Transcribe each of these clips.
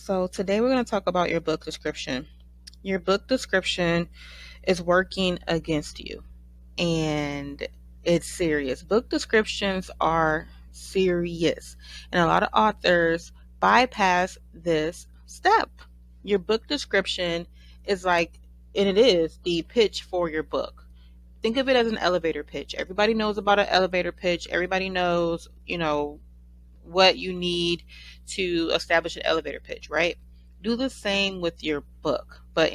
So today we're going to talk about your book description. Your book description is working against you, and it's serious. Book descriptions are serious, and a lot of authors bypass this step. Your book description is like, and it is the pitch for your book. Think of it as an elevator pitch. Everybody knows about an elevator pitch. Everybody knows, what you need to establish an elevator pitch, right? Do the same with your book, but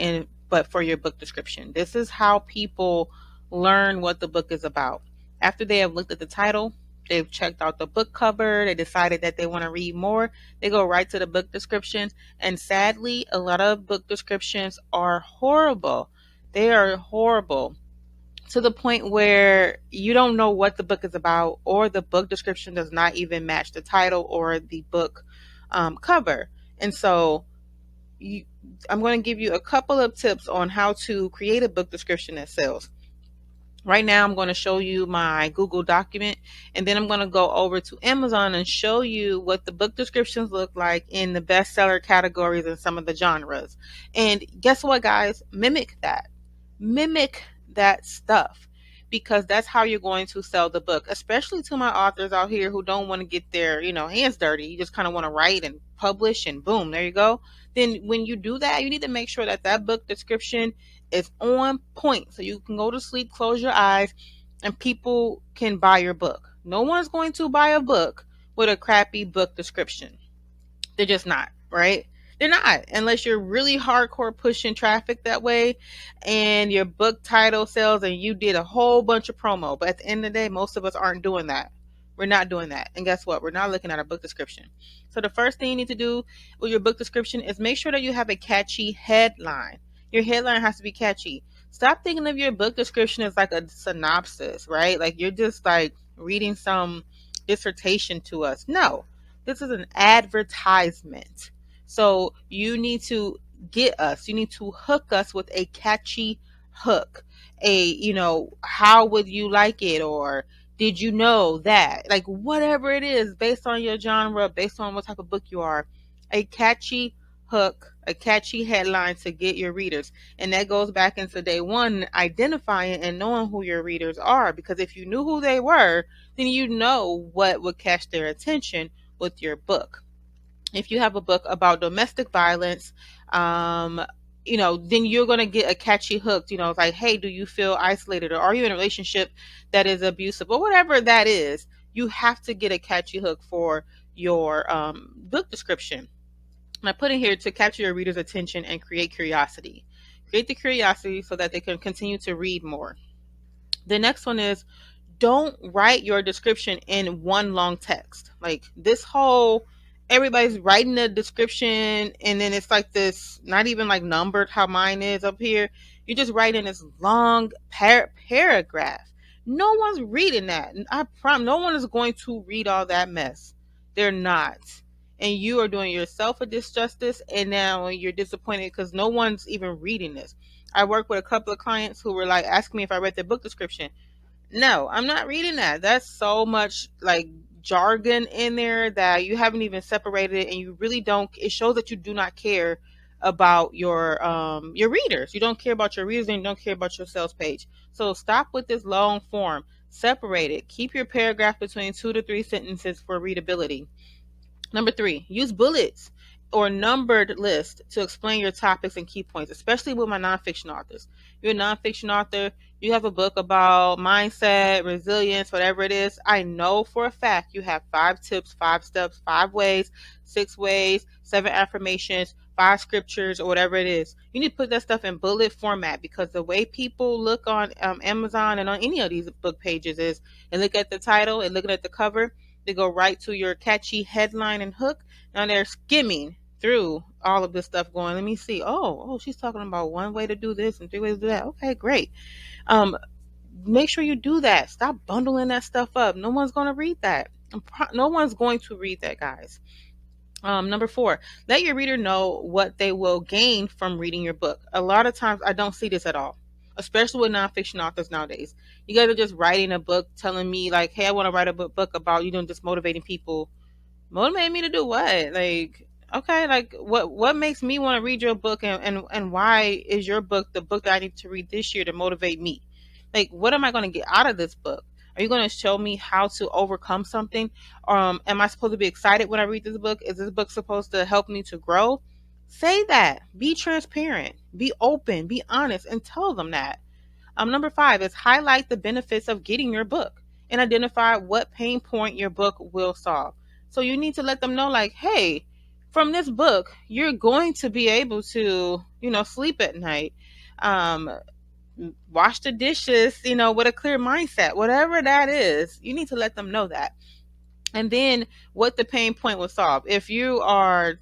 for your book description. This is how people learn what the book is about. After they have looked at the title, they've checked out the book cover, they decided that they want to read more, they go right to the book description. And sadly, a lot of book descriptions are horrible. They are horrible to the point where you don't know what the book is about, or the book description does not even match the title or the book cover. And so I'm going to give you a couple of tips on how to create a book description that sells. Right now, I'm going to show you my Google document, and then I'm going to go over to Amazon and show you what the book descriptions look like in the bestseller categories and some of the genres. And guess what, guys? Mimic that. Mimic that stuff, because that's how you're going to sell the book, especially to my authors out here who don't want to get their hands dirty. You just kind of want to write and publish, and boom, there you go. Then when you do that, you need to make sure that that book description is on point, so you can go to sleep, close your eyes, and people can buy your book. No one's going to buy a book with a crappy book description. They're just not, right? They're not, unless you're really hardcore pushing traffic that way and your book title sells and you did a whole bunch of promo. But at the end of the day, most of us aren't doing that. We're not doing that. And guess what? We're not looking at a book description. So the first thing you need to do with your book description is make sure that you have a catchy headline. Your headline has to be catchy. Stop thinking of your book description as like a synopsis, right? Like you're just like reading some dissertation to us. No, this is an advertisement. So you need to get us, you need to hook us with a catchy hook. How would you like it? Or did you know that? Like whatever it is, based on your genre, based on what type of book you are, a catchy hook, a catchy headline to get your readers. And that goes back into day one, identifying and knowing who your readers are. Because if you knew who they were, then you know what would catch their attention with your book. If you have a book about domestic violence, then you're going to get a catchy hook. It's like, hey, do you feel isolated, or are you in a relationship that is abusive, or whatever that is? You have to get a catchy hook for your book description. And I put in here to capture your reader's attention and create curiosity. Create the curiosity so that they can continue to read more. The next one is, don't write your description in one long text. Like this whole, everybody's writing a description and then it's like this, not even like numbered how mine is up here. You just write in this long paragraph. No one's reading that. I promise, no one is going to read all that mess. They're not. And you are doing yourself a disjustice, and now you're disappointed because no one's even reading this. I worked with a couple of clients who were like asking me if I read their book description. No, I'm not reading that. That's so much like jargon in there that you haven't even separated it, and you really don't. It shows that you do not care about your readers. You don't care about your readers, and you don't care about your sales page. So stop with this long form. Separate it. Keep your paragraph between 2 to 3 sentences for readability. Number 3, use bullets or numbered list to explain your topics and key points, especially with my nonfiction authors. You're a nonfiction author, you have a book about mindset, resilience, whatever it is. I know for a fact you have 5 tips, 5 steps, 5 ways, 6 ways, 7 affirmations, 5 scriptures, or whatever it is. You need to put that stuff in bullet format, because the way people look on Amazon and on any of these book pages is, and look at the title and looking at the cover, they go right to your catchy headline and hook. Now they're skimming through all of this stuff going, let me see. Oh, she's talking about 1 way to do this and 3 ways to do that. Okay, great. Make sure you do that. Stop bundling that stuff up. No one's going to read that. No one's going to read that, guys. Number 4, let your reader know what they will gain from reading your book. A lot of times I don't see this at all, especially with nonfiction authors nowadays. You guys are just writing a book telling me like, hey, I want to write a book about, just motivating people. Motivating me to do what? Like, Okay, like what makes me want to read your book, and why is your book the book that I need to read this year to motivate me? Like, what am I going to get out of this book? Are you going to show me how to overcome something? Am I supposed to be excited when I read this book? Is this book supposed to help me to grow? Say that. Be transparent. Be open. Be honest, and tell them that. Number 5 is highlight the benefits of getting your book and identify what pain point your book will solve. So you need to let them know, like, hey, from this book, you're going to be able to, sleep at night, um, wash the dishes, with a clear mindset, whatever that is. You need to let them know that. And then what the pain point will solve. If you are,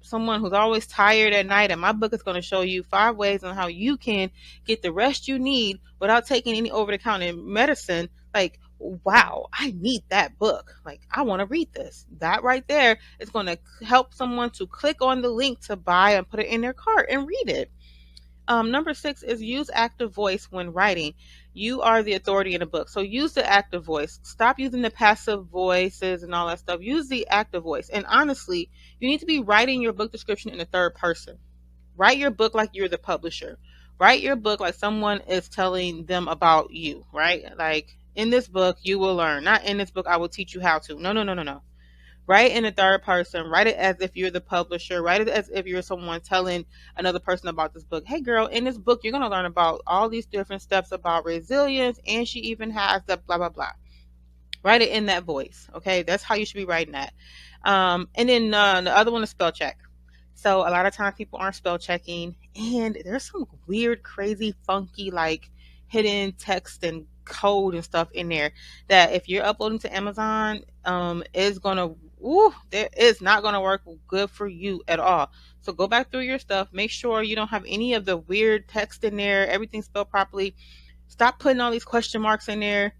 someone who's always tired at night, and my book is going to show you 5 ways on how you can get the rest you need without taking any over-the-counter medicine. Like, wow, I need that book. Like, I want to read this. That right there is going to help someone to click on the link to buy and put it in their cart and read it. Number 6 is use active voice when writing. You are the authority in the book. So use the active voice. Stop using the passive voices and all that stuff. Use the active voice. And honestly, you need to be writing your book description in the third person. Write your book like you're the publisher. Write your book like someone is telling them about you, right? Like, in this book, you will learn. Not in this book, I will teach you how to. No, no, no, no, no. Write in the third person. Write it as if you're the publisher. Write it as if you're someone telling another person about this book. Hey, girl, in this book, you're going to learn about all these different steps about resilience, and she even has the blah, blah, blah. Write it in that voice. Okay, that's how you should be writing that. And then the other one is spell check. So a lot of times people aren't spell checking, and there's some weird, crazy, funky, like hidden text and code and stuff in there that if you're uploading to Amazon, is gonna, there is not gonna work good for you at all. So go back through your stuff. Make sure you don't have any of the weird text in there. Everything's spelled properly. Stop putting all these question marks in there.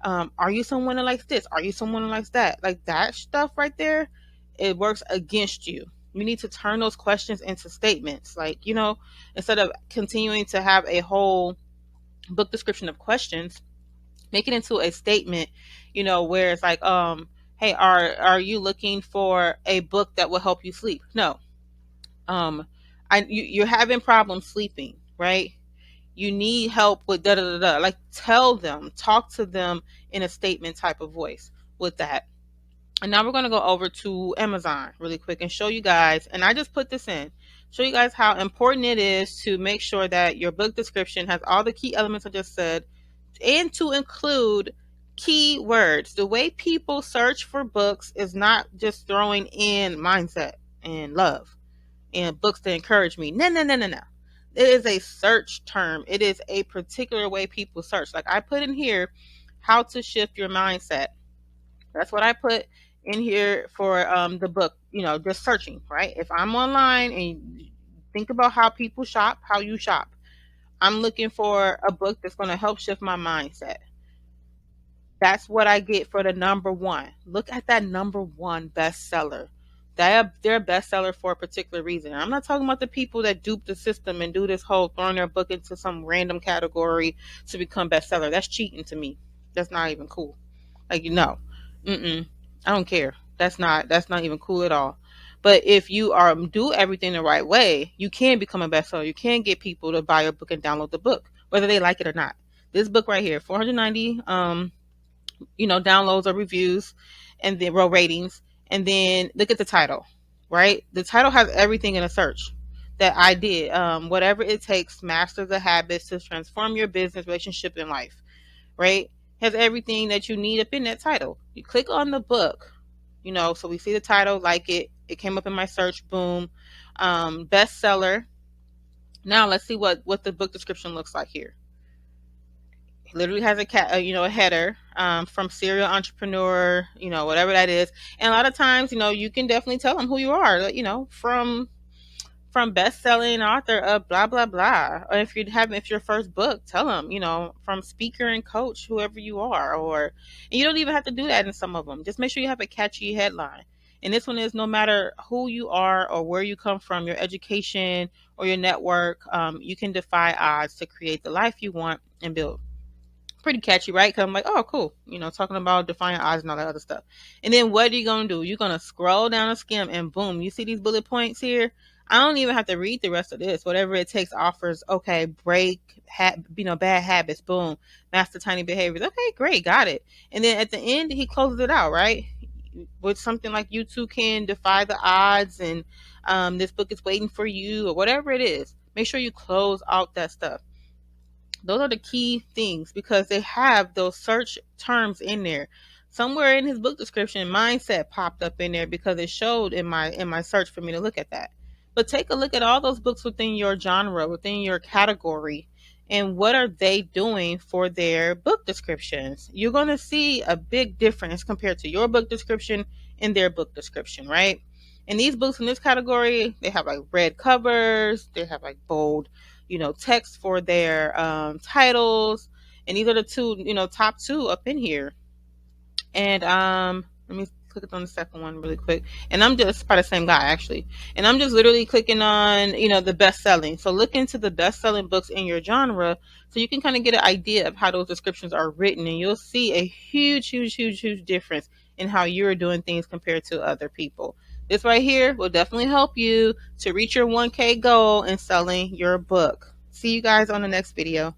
Are you someone that likes this? Are you someone that likes that? Like that stuff right there, it works against you. You need to turn those questions into statements. Like, instead of continuing to have a whole book description of questions, make it into a statement, where it's like, hey, are you looking for a book that will help you sleep? No. You're having problems sleeping, right? You need help with da da da da. Like, tell them, talk to them in a statement type of voice with that. And now we're going to go over to Amazon really quick and show you guys, and I just put this in, show you guys how important it is to make sure that your book description has all the key elements I just said, and to include keywords. The way people search for books is not just throwing in mindset and love and books to encourage me. No, no, no, no, no. It is a search term. It is a particular way people search. Like I put in here, how to shift your mindset. That's what I put in here for the book, just searching, right? If I'm online and think about how people shop, how you shop, I'm looking for a book that's going to help shift my mindset. That's what I get for the number one. Look at that number one bestseller. They're a bestseller for a particular reason. I'm not talking about the people that dupe the system and do this whole throwing their book into some random category to become bestseller. That's cheating to me. That's not even cool. Like, mm-mm, I don't care. That's not even cool at all. But if you do everything the right way, you can become a bestseller. You can get people to buy your book and download the book, whether they like it or not. This book right here, 490 downloads or reviews, and then ratings, and then look at the title, right? The title has everything in a search that I did. Whatever it takes, master the habits to transform your business, relationship, and life, right? Has everything that you need up in that title. You click on the book, so we see the title, like it came up in my search, boom, bestseller. Now let's see what the book description looks like here. Literally has a header, from serial entrepreneur, whatever that is. And a lot of times, you can definitely tell them who you are, from best-selling author of blah blah blah. Or if your first book, tell them, from speaker and coach, whoever you are. Or, and you don't even have to do that in some of them. Just make sure you have a catchy headline. And this one is, no matter who you are or where you come from, your education or your network, you can defy odds to create the life you want and build. pretty catchy, right? Because I'm like, oh, cool. Talking about defying odds and all that other stuff. And then what are you going to do? You're going to scroll down a skim and boom, you see these bullet points here? I don't even have to read the rest of this. Whatever it takes offers, okay, break, bad habits, boom, master tiny behaviors. Okay, great, got it. And then at the end, he closes it out, right? With something like you too can defy the odds and this book is waiting for you or whatever it is. Make sure you close out that stuff. Those are the key things because they have those search terms in there. Somewhere in his book description, mindset popped up in there because it showed in my search for me to look at that. But take a look at all those books within your genre, within your category, and what are they doing for their book descriptions. You're going to see a big difference compared to your book description and their book description, right? And these books in this category, they have like red covers, they have like bold text for their titles, and these are the two, top two up in here. And let me click on the second one really quick. And I'm just by the same guy actually. And I'm just literally clicking on, the best selling. So look into the best selling books in your genre so you can kind of get an idea of how those descriptions are written, and you'll see a huge, huge, huge, huge difference in how you're doing things compared to other people. This right here will definitely help you to reach your 1K goal in selling your book. See you guys on the next video.